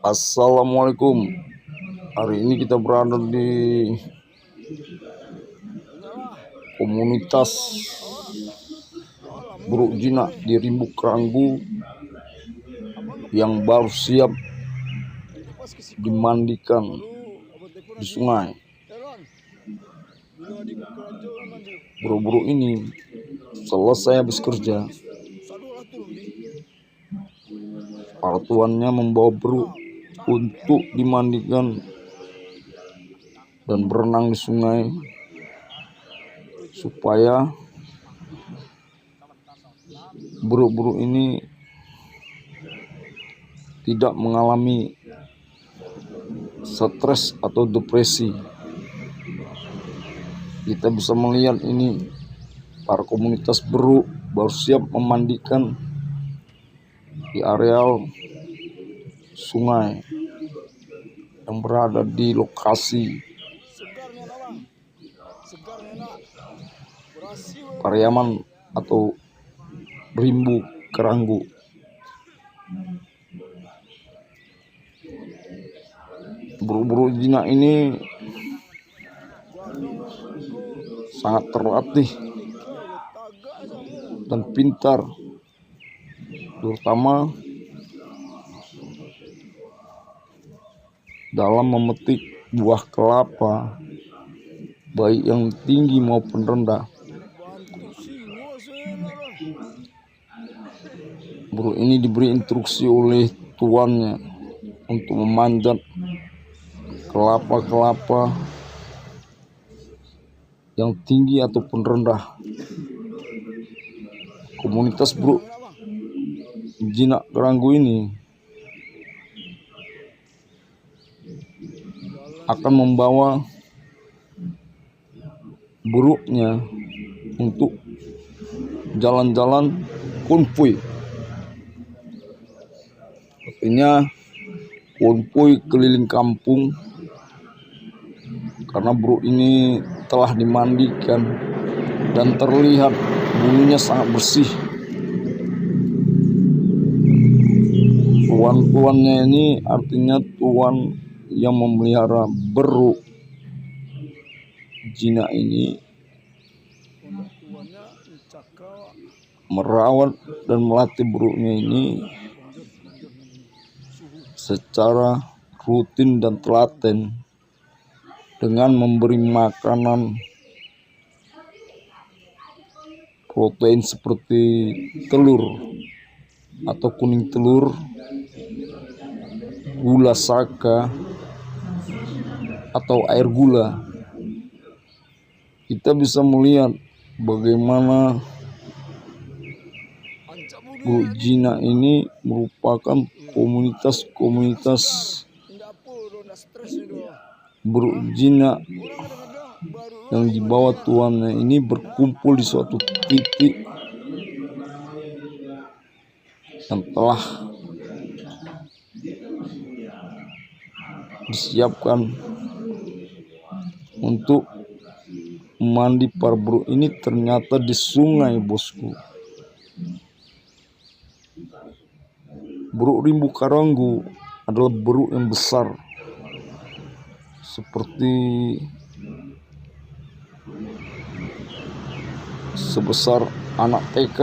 Assalamualaikum. Hari ini kita berada di komunitas buruk jinak di Rimbu Keranggu yang baru siap dimandikan di sungai. Buruk-buruk ini selesai habis kerja, para tuannya membawa buruk untuk dimandikan dan berenang di sungai supaya buruk-buruk ini tidak mengalami stres atau depresi. Kita bisa melihat ini para komunitas buruk baru siap memandikan di areal sungai yang berada di lokasi Pariaman atau Rimbu Keranggu. Buruk-buruk jinak ini sangat terlatih dan pintar, terutama dalam memetik buah kelapa, baik yang tinggi maupun rendah. Buruk ini diberi instruksi oleh tuannya untuk memanjat kelapa-kelapa yang tinggi ataupun rendah. Komunitas buruk jinak Keranggu ini akan membawa buruknya untuk jalan-jalan konvoy. Artinya konvoy keliling kampung, karena buruk ini telah dimandikan dan terlihat bulunya sangat bersih. Tuan-tuannya ini artinya tuan yang memelihara buruk jinak ini merawat dan melatih buruknya ini secara rutin dan telaten dengan memberi makanan protein seperti telur atau kuning telur, gula saka atau air gula. Kita bisa melihat bagaimana buruk jinak ini merupakan komunitas buruk jinak yang dibawa tuannya ini berkumpul di suatu titik yang telah disiapkan untuk mandi para buruk ini. Ternyata di sungai, bosku. Buruk Rimbu Keranggu adalah buruk yang besar, seperti sebesar anak TK.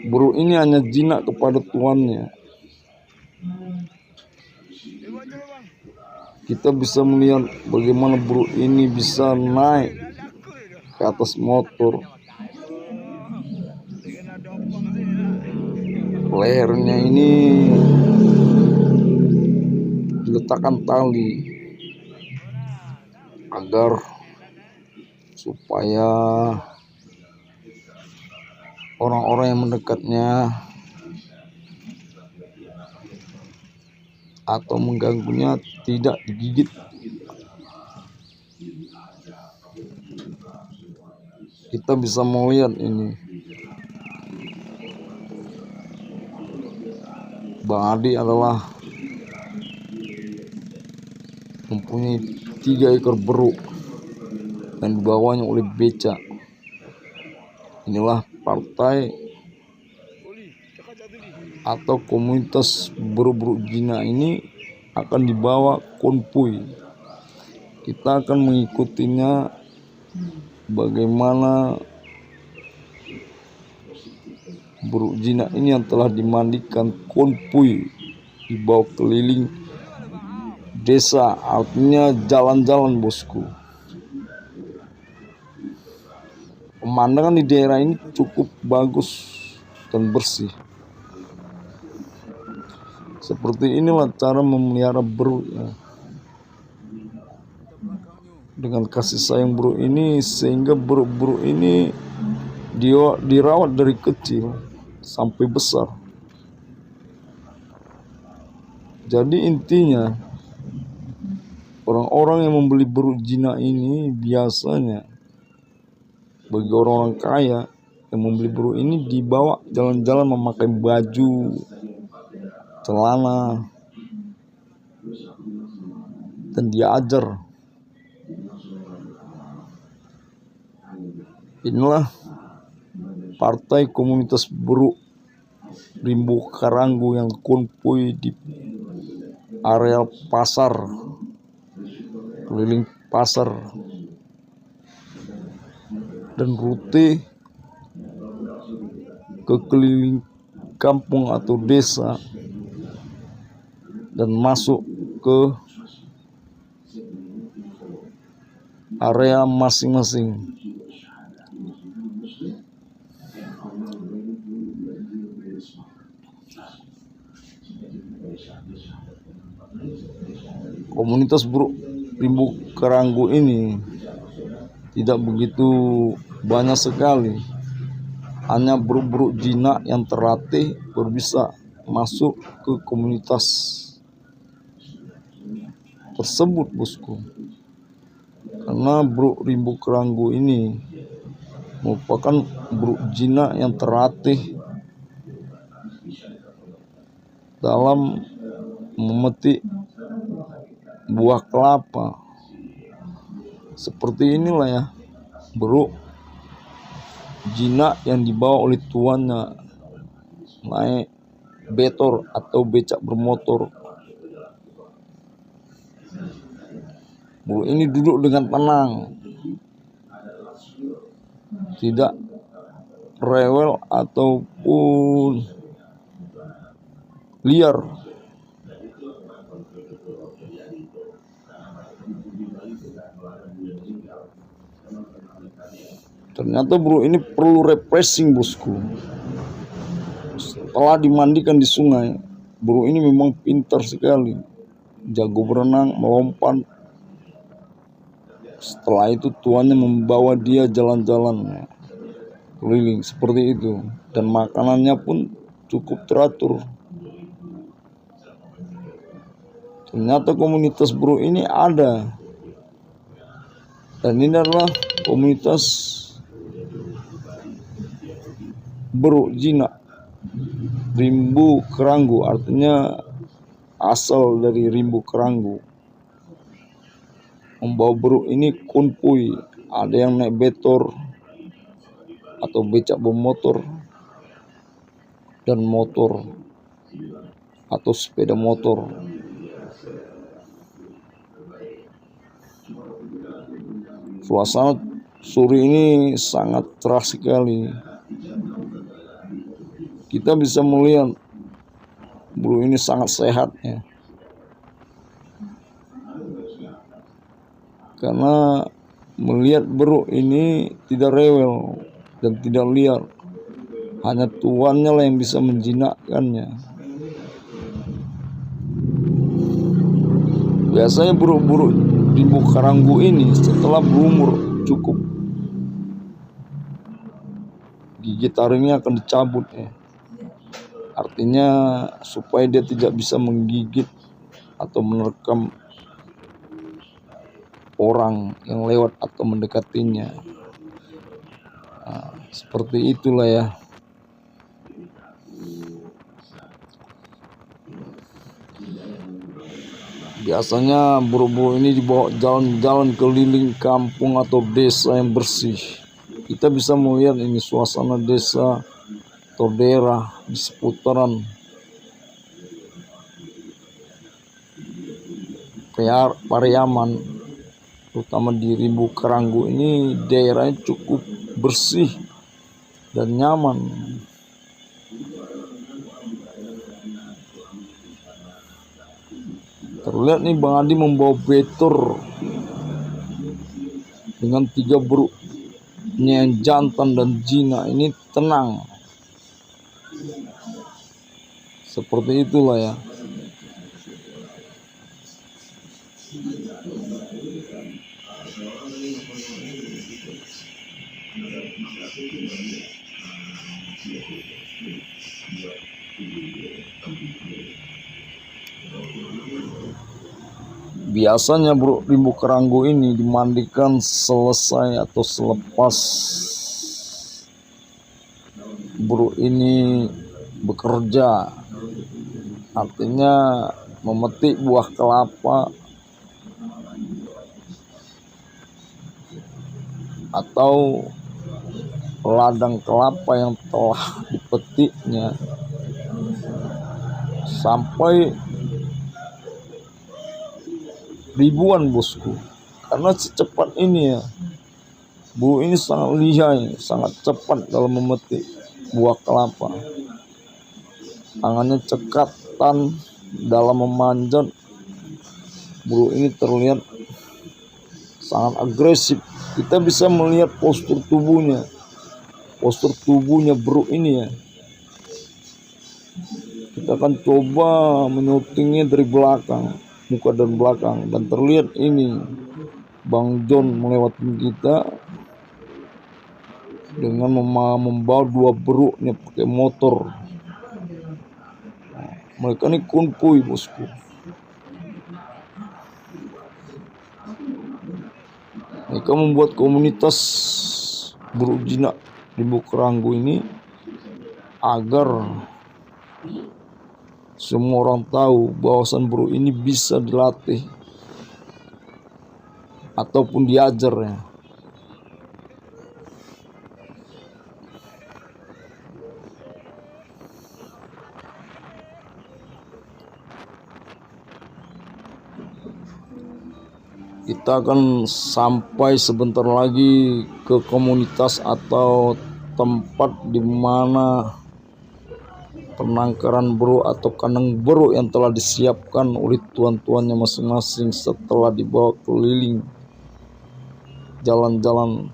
Buruk ini hanya jinak kepada tuannya. Kita bisa melihat bagaimana buruk ini bisa naik ke atas motor. Lehernya ini diletakkan tali agar supaya orang-orang yang mendekatnya atau mengganggunya tidak digigit. Kita bisa melihat ini Bang Adi adalah mempunyai 3 ekor beruk dan dibawanya oleh becak. Inilah partai atau komunitas buruk-buruk jinak ini akan dibawa konvoy. Kita akan mengikutinya bagaimana buruk jinak ini yang telah dimandikan konvoy dibawa keliling desa, artinya jalan-jalan bosku. Pemandangan di daerah ini cukup bagus dan bersih. Seperti inilah cara memelihara buruk ya. Dengan kasih sayang buruk ini, sehingga buruk-buruk ini dirawat dari kecil sampai besar. Jadi intinya, orang-orang yang membeli buruk jinak ini biasanya bagi orang-orang kaya yang membeli buruk ini dibawa jalan-jalan memakai baju, celana, dan diajar. Inilah partai komunitas buruk Rimbo Karanggu yang konvoy di area pasar, keliling pasar, dan rute ke keliling kampung atau desa dan masuk ke area masing-masing. Komunitas buruk Rimbo Karanggu ini tidak begitu banyak sekali, hanya buruk-buruk jinak yang terlatih baru bisa masuk ke komunitas tersebut bosku. Karena buruk Rimbo Karanggu ini merupakan buruk jinak yang terlatih dalam memetik buah kelapa. Seperti inilah ya buruk jinak yang dibawa oleh tuannya naik betor atau becak bermotor. Buruk ini duduk dengan tenang, tidak rewel ataupun liar. Ternyata buruk ini perlu refreshing bosku. Setelah dimandikan di sungai, buruk ini memang pintar sekali, jago berenang, melompat. Setelah itu tuannya membawa dia jalan-jalan keliling seperti itu, dan makanannya pun cukup teratur. Ternyata komunitas buruk ini ada, dan ini adalah komunitas buruk jinak Rimbo Karanggu, artinya asal dari Rimbo Karanggu. Membawa buruk ini konvoy, ada yang naik betor atau becak bermotor dan motor atau sepeda motor. Suasana sore ini sangat cerah sekali. Kita bisa melihat buruk ini sangat sehat ya. Karena melihat buruk ini tidak rewel dan tidak liar. Hanya tuannya lah yang bisa menjinakkannya. Biasanya buruk-buruk Rimbo Karanggu ini setelah berumur cukup, gigi taringnya akan dicabut ya. Artinya supaya dia tidak bisa menggigit atau menerkam orang yang lewat atau mendekatinya. Nah, seperti itulah ya. Biasanya buruk-buruk ini dibawa jalan-jalan keliling kampung atau desa yang bersih. Kita bisa melihat ini suasana desa atau daerah di seputaran Pariaman, terutama di Rimbu Karanggu ini daerahnya cukup bersih dan nyaman. Terlihat nih Bang Adi membawa betor dengan 3 buruknya yang jantan dan jina ini tenang. Seperti itulah ya. Biasanya buruk Rimbu Karanggu ini dimandikan selesai atau selepas buruk ini bekerja, artinya memetik buah kelapa atau ladang kelapa yang telah dipetiknya, sampai ribuan bosku. Karena secepat ini ya, buruk ini sangat lihai, sangat cepat dalam memetik buah kelapa. Tangannya cekatan dalam memanjat. Buruk ini terlihat sangat agresif. Kita bisa melihat postur tubuhnya buruk ini ya. Kita akan coba menyutingnya dari belakang, muka dan belakang, dan terlihat ini Bang John melewati kita dengan membawa 2 beruknya pakai motor. Mereka ini konvoy bosku. Mereka membuat komunitas buruk jinak Rimbu Karanggu ini agar semua orang tahu bahwasan buruk ini bisa dilatih ataupun diajar ya. Kita akan sampai sebentar lagi ke komunitas atau tempat di mana penangkaran buruk atau kandang buruk yang telah disiapkan oleh tuan-tuannya masing-masing setelah dibawa keliling jalan-jalan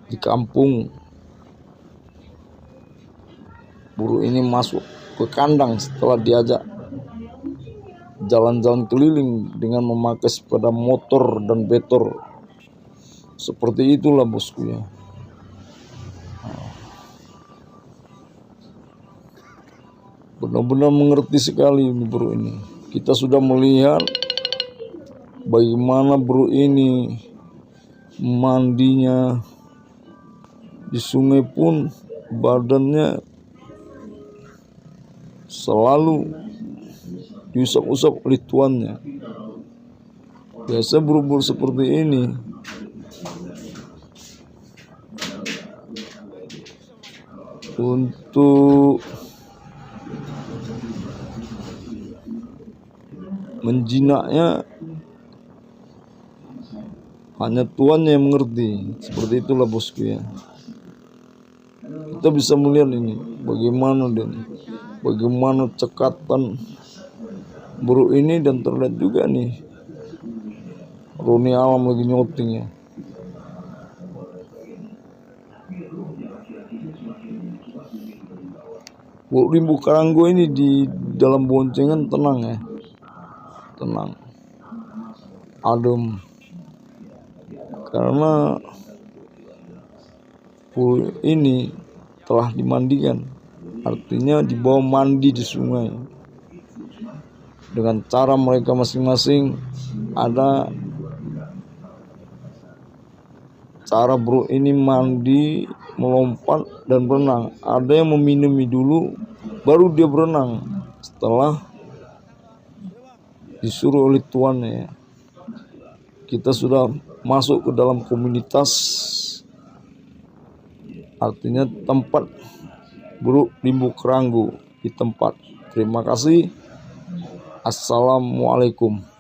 di kampung. Buruk ini masuk ke kandang setelah diajak jalan-jalan keliling dengan memakai sepeda motor dan betor. Seperti itulah bosku ya. Benar-benar mengerti sekali ini buruk ini. Kita sudah melihat bagaimana buruk ini mandinya di sungai pun badannya selalu diusap-usap oleh tuannya. Biasa buruk-buruk seperti ini untuk menjinaknya hanya tuannya yang mengerti. Seperti itulah bosku ya. Kita bisa melihat ini bagaimana cekatan buruk ini, dan terlihat juga nih Roni Alam lagi nyouting ya. Buruk Rimbu Karanggu ini di dalam boncengan tenang ya, tenang, adem, karena buruk ini telah dimandikan, artinya dibawa mandi di sungai dengan cara mereka masing-masing. Ada cara buruk ini mandi, melompat dan berenang. Ada yang meminumi dulu baru dia berenang setelah disuruh oleh tuannya. Kita sudah masuk ke dalam komunitas artinya tempat buruk rimbu keranggu di tempat. Terima kasih. Assalamualaikum.